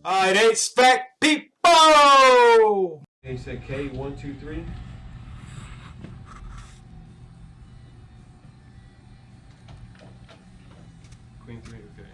Alright, HVAC people! They said K123. Queen 3, okay.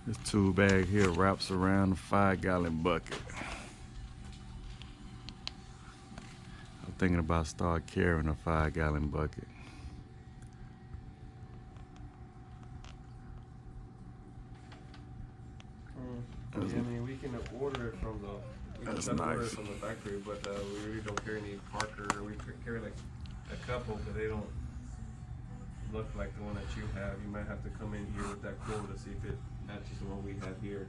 This tool bag here wraps around a 5-gallon bucket. I'm thinking about start carrying a 5-gallon bucket. Yeah, I mean, we can order it from the. That's order nice. it from the factory, but we really don't carry any Parker. We carry like a couple, but they don't look like the one that you have. You might have to come in here with that quote to see if it matches the one we have here.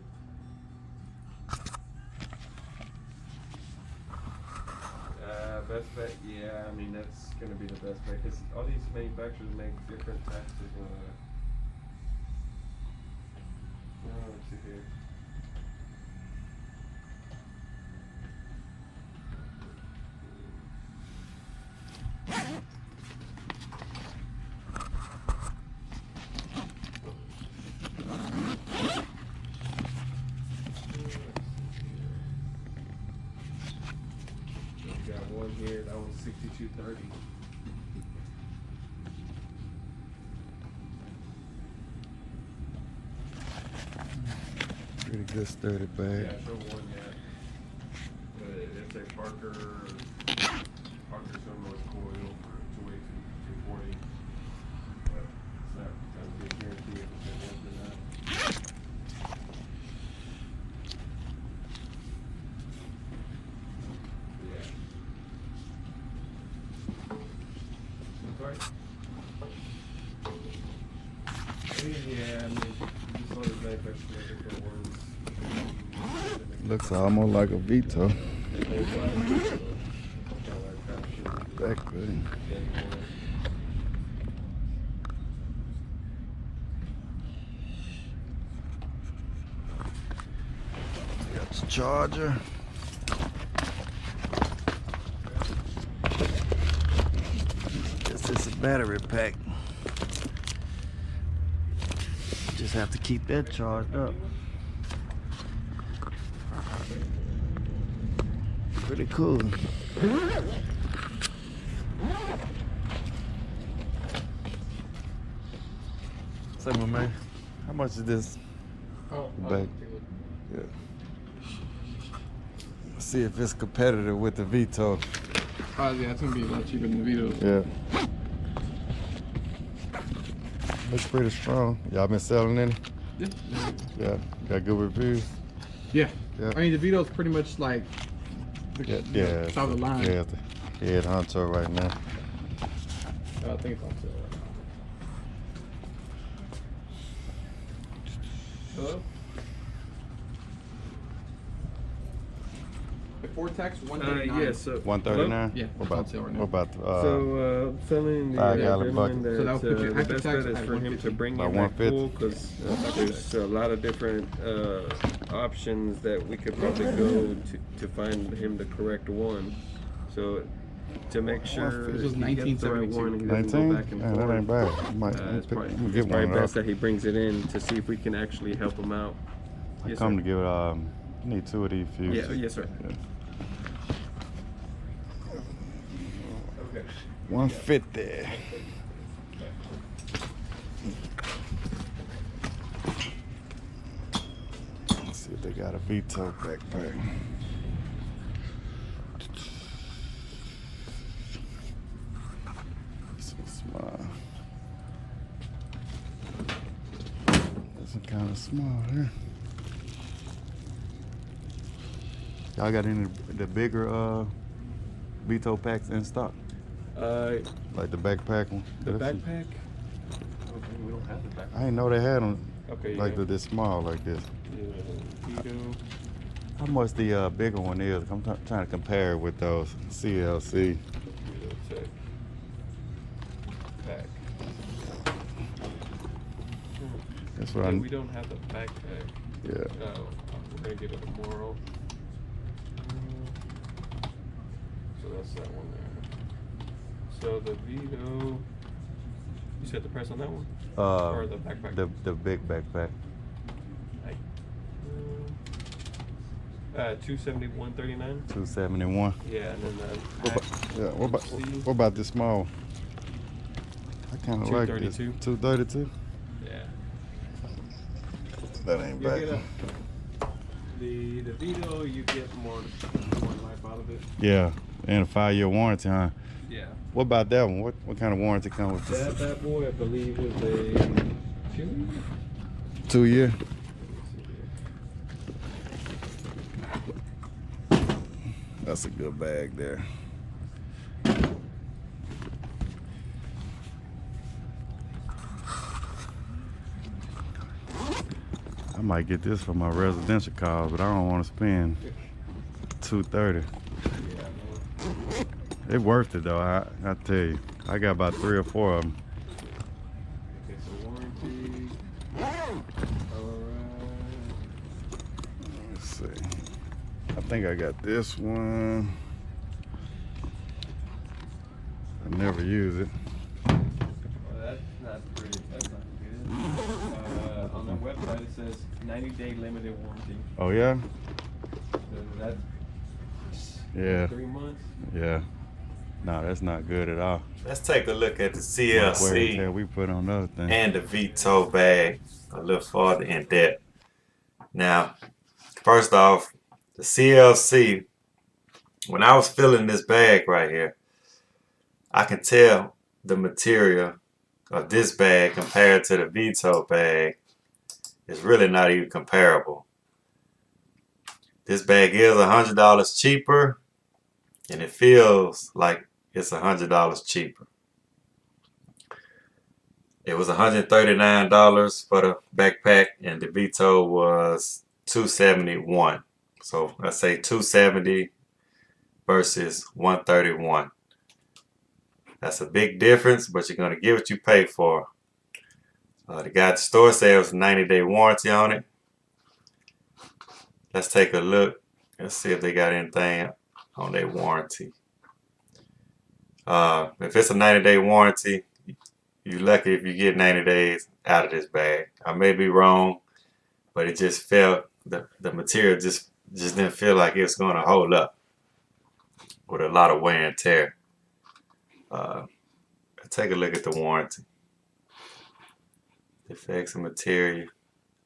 Best bet, yeah. I mean, that's gonna be the best bet because all these manufacturers make different types of. Let's see here. Got one here, that one's 6230. Pretty good sturdy bag. Yeah, show one yet. It's a Parker Sunrise coil for 240. But it's not going to be a guarantee if it's going to work or not. Yeah, I mean, you saw the manufacturer different ones. Looks almost like a Veto. Back good. Got the charger. Guess it's a battery pack. Just have to keep that charged up. Pretty cool. Say, my man, how much is this bag? Yeah. See if it's competitive with the Veto. Yeah, it's gonna be a lot cheaper than the Veto. Yeah. Looks pretty strong. Y'all been selling any? Yeah. Yeah. Got good reviews? Yeah. Yeah. I mean, the Veto's pretty much like the top of the line. Yeah, the head honcho right now. I think it's on sale right now. Hello? Before tax, 139. Yeah, so 139? Yeah, What it's on about, sale right now. what about selling the 5-gallon gentleman bucket. So that would put your the after best tax bet is at for him to 150. bring About in that 150. pool because there's a lot of different options that we could probably go to find him the correct one. So to make sure This was he gets the right 1972. one, he doesn't go 19? back and Yeah, forth. that ain't bad. It's probably, I'm gonna it's get probably one best of that he brings it in to see if we can actually help him out. I Yes, come sir. to give it, I need 2 of these fuses. Yeah, yes, sir. Yeah. Okay. 150. Let's see if they got a Veto backpack. This one's small. This one kind of small here. Y'all got any of the bigger Veto packs in stock? Like the backpack one? The This one? backpack? Okay, we don't have the backpack. I didn't know they had them Okay, like yeah. this small like this. Yeah, Veto. How much the bigger one is? I'm trying to compare it with those CLC. Veto Tech. Pack. That's what Yeah, I'm. we don't have the backpack. Yeah. We're gonna get it tomorrow. So that's that one there. So the Veto. You You said the price on that one? Uh, Or the backpack? the big backpack. $271.39. 271. Yeah, and then What about this small? I kind of like this. 232. 232. Yeah. That ain't You bad. get the Veto, you get more life out of it. Yeah, and a 5-year warranty, huh? Yeah. What about that one? What kind of warranty comes with this? That bad boy, I believe, is a 2 2-year. That's a good bag there. I might get this for my residential calls, but I don't want to spend $230. It's worth it though. I tell you, I got about 3 or 4 of them. Okay, so warranty. Let's see. I think I got this one. I never use it. Well, that's not pretty. That's not good. On the website it says 90-day limited warranty. Oh yeah? So that's Yeah. 3 months. Yeah. No, that's not good at all. Let's take a look at the Wear and CLC tear we put on other things. and the Veto bag a little farther in depth. Now, first off, the CLC, when I was filling this bag right here, I can tell the material of this bag compared to the Veto bag is really not even comparable. This bag is $100 cheaper, and it feels like it's $100 cheaper. It was $139 for the backpack, and the Veto was $271. So let's say $270 versus $131. That's a big difference, but you're gonna get what you pay for. The guy at the store said it was a 90-day warranty on it. Let's take a look and see if they got anything on their warranty. If it's a 90-day warranty, you're lucky if you get 90 days out of this bag. I may be wrong, but it just felt the material just didn't feel like it was going to hold up with a lot of wear and tear. Take a look at the warranty. Defects and material.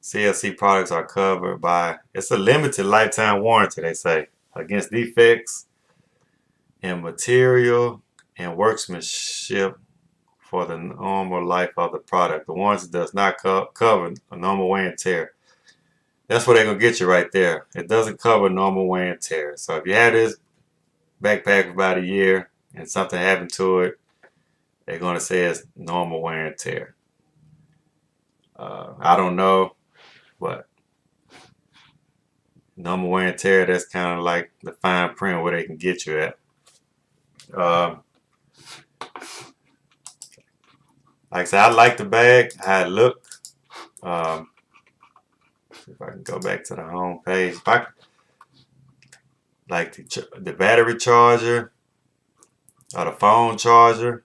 CLC products are covered by, it's a limited lifetime warranty, they say, against defects in material and workmanship for the normal life of the product. The warranty does not cover a normal wear and tear. That's what they're going to get you right there. It doesn't cover normal wear and tear. So if you have this backpack for about a year and something happened to it, they're going to say it's normal wear and tear. I don't know, but normal wear and tear, that's kind of like the fine print where they can get you at. Like I said, I like the bag, how it looked. If I can go back to the home page, like the battery charger or the phone charger,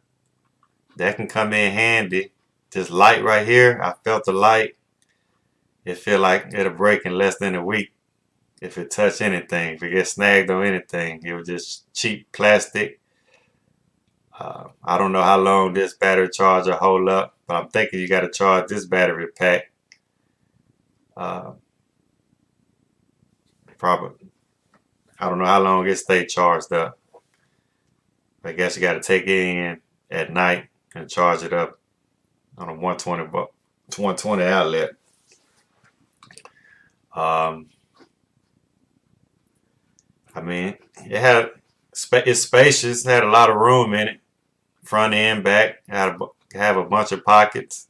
that can come in handy. This light right here, I felt the light. It feel like it'll break in less than a week if it touch anything. If it gets snagged on anything, it was just cheap plastic. I don't know how long this battery charger hold up, but I'm thinking you got to charge this battery pack. Probably, I don't know how long it stay charged up. I guess you got to take it in at night and charge it up on a 120 outlet. I mean, it's spacious. It had a lot of room in it, front and back. Have a bunch of pockets.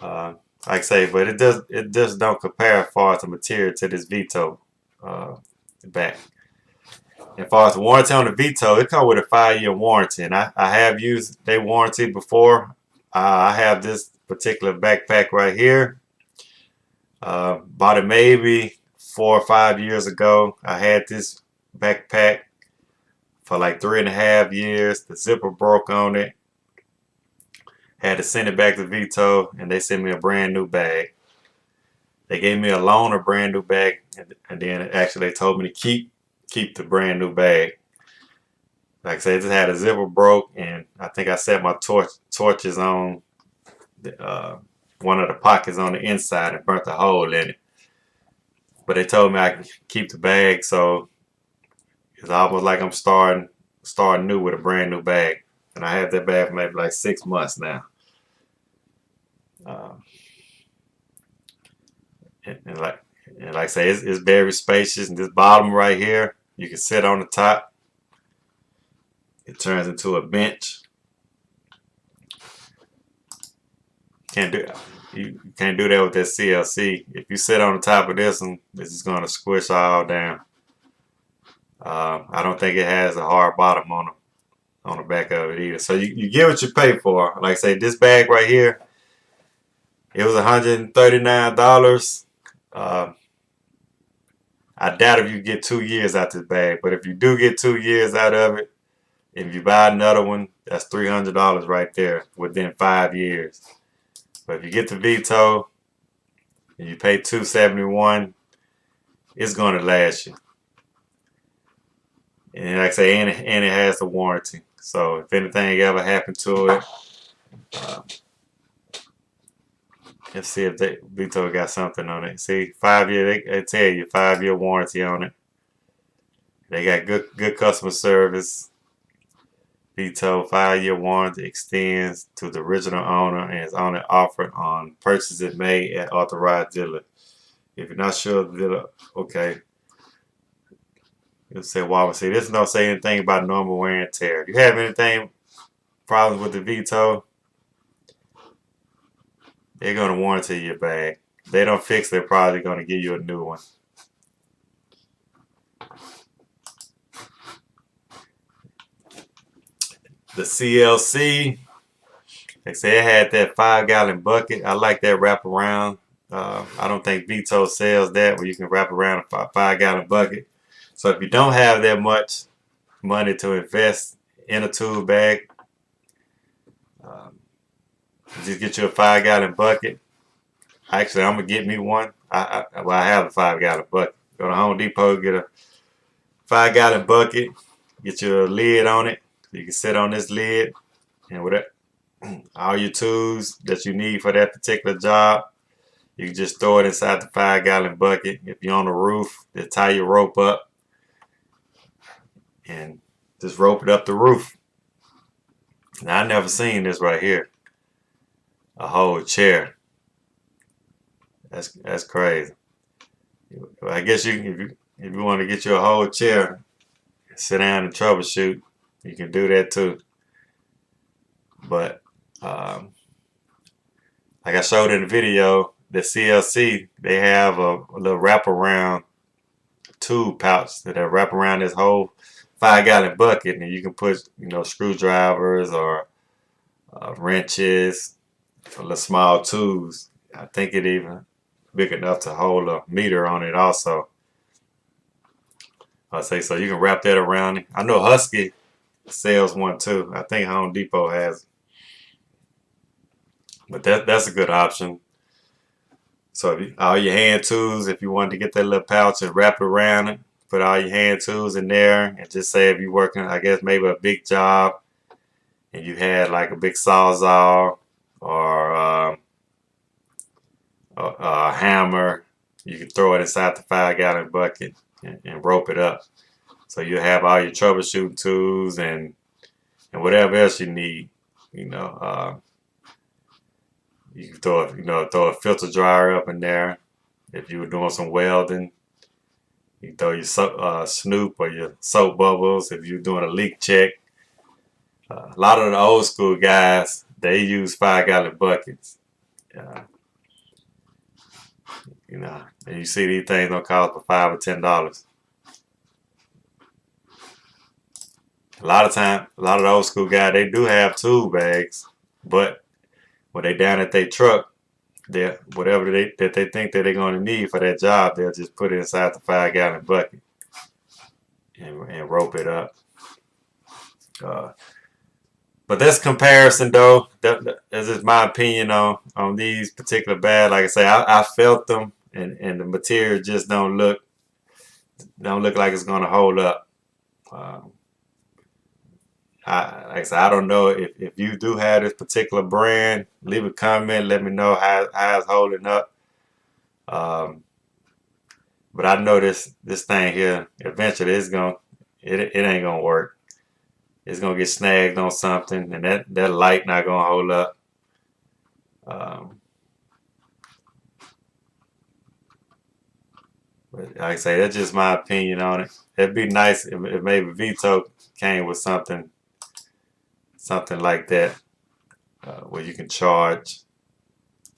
Like I say, but it just don't compare as far as the material to this Veto back. As far as the warranty on the Veto, it comes with a 5-year warranty, and I have used their warranty before. I have this particular backpack right here. Bought it maybe 4 or 5 years ago. I had this backpack for like 3.5 years. The zipper broke on it. Had to send it back to Veto, and they sent me a brand new bag. They gave me a loaner brand new bag, and then actually they told me to keep the brand new bag. Like I said, it just had a zipper broke, and I think I set my torches on one of the pockets on the inside and burnt a hole in it. But they told me I can keep the bag, so it's almost like I'm starting new with a brand new bag. And I had that bag for maybe like 6 months now. And like I say, it's very spacious. And this bottom right here, you can sit on the top. It turns into a bench. You can't do that with that CLC. If you sit on the top of this one, this is going to squish all down. I don't think it has a hard bottom on the back of it either. So you get what you pay for. Like I say, this bag right here, it was $139. I doubt if you get 2 years out this bag, but if you do get 2 years out of it, if you buy another one, that's $300 right there within 5 years. But if you get the Veto and you pay $271, it's going to last you. And like I say, and it has the warranty. So if anything ever happened to it, let's see if Veto got something on it. See, 5 year, they tell you 5 year warranty on it. They got good customer service. Veto 5 year warranty extends to the original owner and is only offered on purchases made at authorized dealer. If you're not sure of the dealer, okay. You'll say, well, see, this don't say anything about normal wear and tear. If you have anything problems with the Veto, they're going to warranty your bag. If they don't fix it, they're probably going to give you a new one. The CLC, they say it had that 5-gallon bucket. I like that wraparound. I don't think Veto sells that where you can wrap around a 5-gallon bucket. So if you don't have that much money to invest in a tool bag, just get you a 5-gallon bucket. Actually, I'm gonna get me one. I have a 5-gallon bucket. Go to Home Depot, get a 5-gallon bucket. Get your lid on it. You can sit on this lid, and with it, all your tools that you need for that particular job, you can just throw it inside the 5-gallon bucket. If you're on the roof, just tie your rope up and just rope it up the roof. Now, I never seen this right here. A whole chair. That's crazy. I guess if you want to get you a whole chair, sit down and troubleshoot, you can do that too. But like I showed in the video, the CLC, they have a little wraparound tube pouch that wrap around this whole 5-gallon bucket, and you can put, screwdrivers or wrenches, or the small tools. I think it even big enough to hold a meter on it also. I say so you can wrap that around it. I know Husky sells one too. I think Home Depot has it. But that's a good option. So all your hand tools, if you wanted to get that little pouch and wrap it around it, put all your hand tools in there, and just say if you're working, I guess maybe a big job, and you had like a big sawzall or a hammer, you can throw it inside the 5-gallon bucket and rope it up. So you have all your troubleshooting tools and whatever else you need. You can throw a filter dryer up in there. If you were doing some welding, you can throw your snoop or your soap bubbles. If you're doing a leak check, a lot of the old school guys, they use 5-gallon buckets. And you see these things don't cost for $5 or $10. A lot of the old school guys, they do have tool bags, but when they down at their truck, whatever that they think that they're going to need for that job, they'll just put it inside the 5-gallon bucket and rope it up. But But that's comparison though. That's just my opinion on these particular bags. Like I say, I felt them, and the material just don't look like it's gonna hold up. Like I said, I don't know if you do have this particular brand. Leave a comment. Let me know how it's holding up. But I know this thing here eventually it ain't gonna work. It's gonna get snagged on something, and that light not gonna hold up. But like I say, that's just my opinion on it. It'd be nice if maybe Veto came with something like that, where you can charge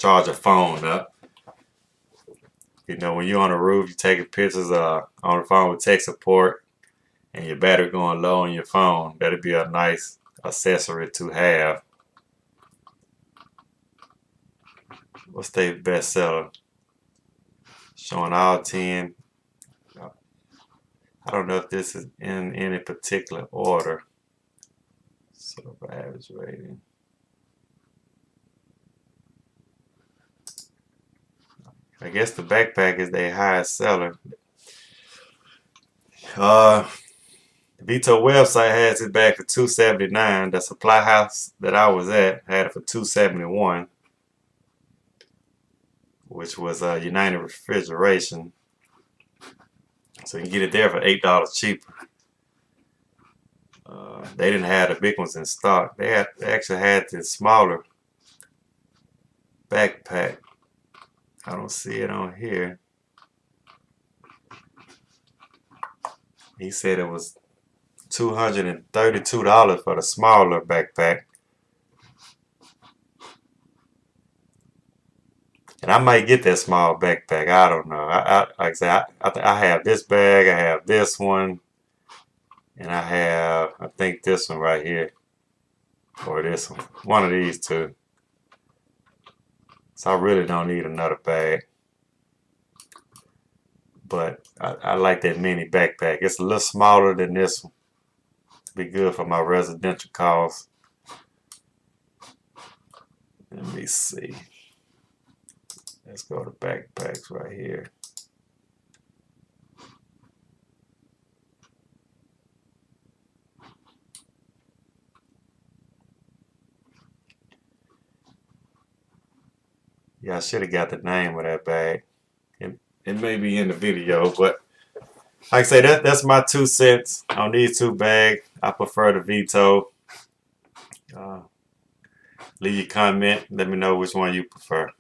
a phone up. You know, when you're on the roof, you're taking pictures on the phone with tech support, and your battery going low on your phone. That'd be a nice accessory to have. What's their best seller? Showing all 10. I don't know if this is in any particular order. So average rating. I guess the backpack is their highest seller. The Veto website has it back for $279. The supply house that I was at had it for $271, which was United Refrigeration. So you can get it there for $8 cheaper. They didn't have the big ones in stock. They actually had the smaller backpack. I don't see it on here. He said it was $232 for the smaller backpack. And I might get that small backpack. I don't know. Like I said, I have this bag. I have this one. And I have, I think this one right here. Or this one. One of these two. So I really don't need another bag. But I like that mini backpack. It's a little smaller than this one. Be good for my residential calls. Let me see. Let's go to backpacks right here. Yeah, I should have got the name of that bag. It may be in the video, but like I say, that's my 2 cents on these two bags. I prefer the Veto. Leave your comment. Let me know which one you prefer.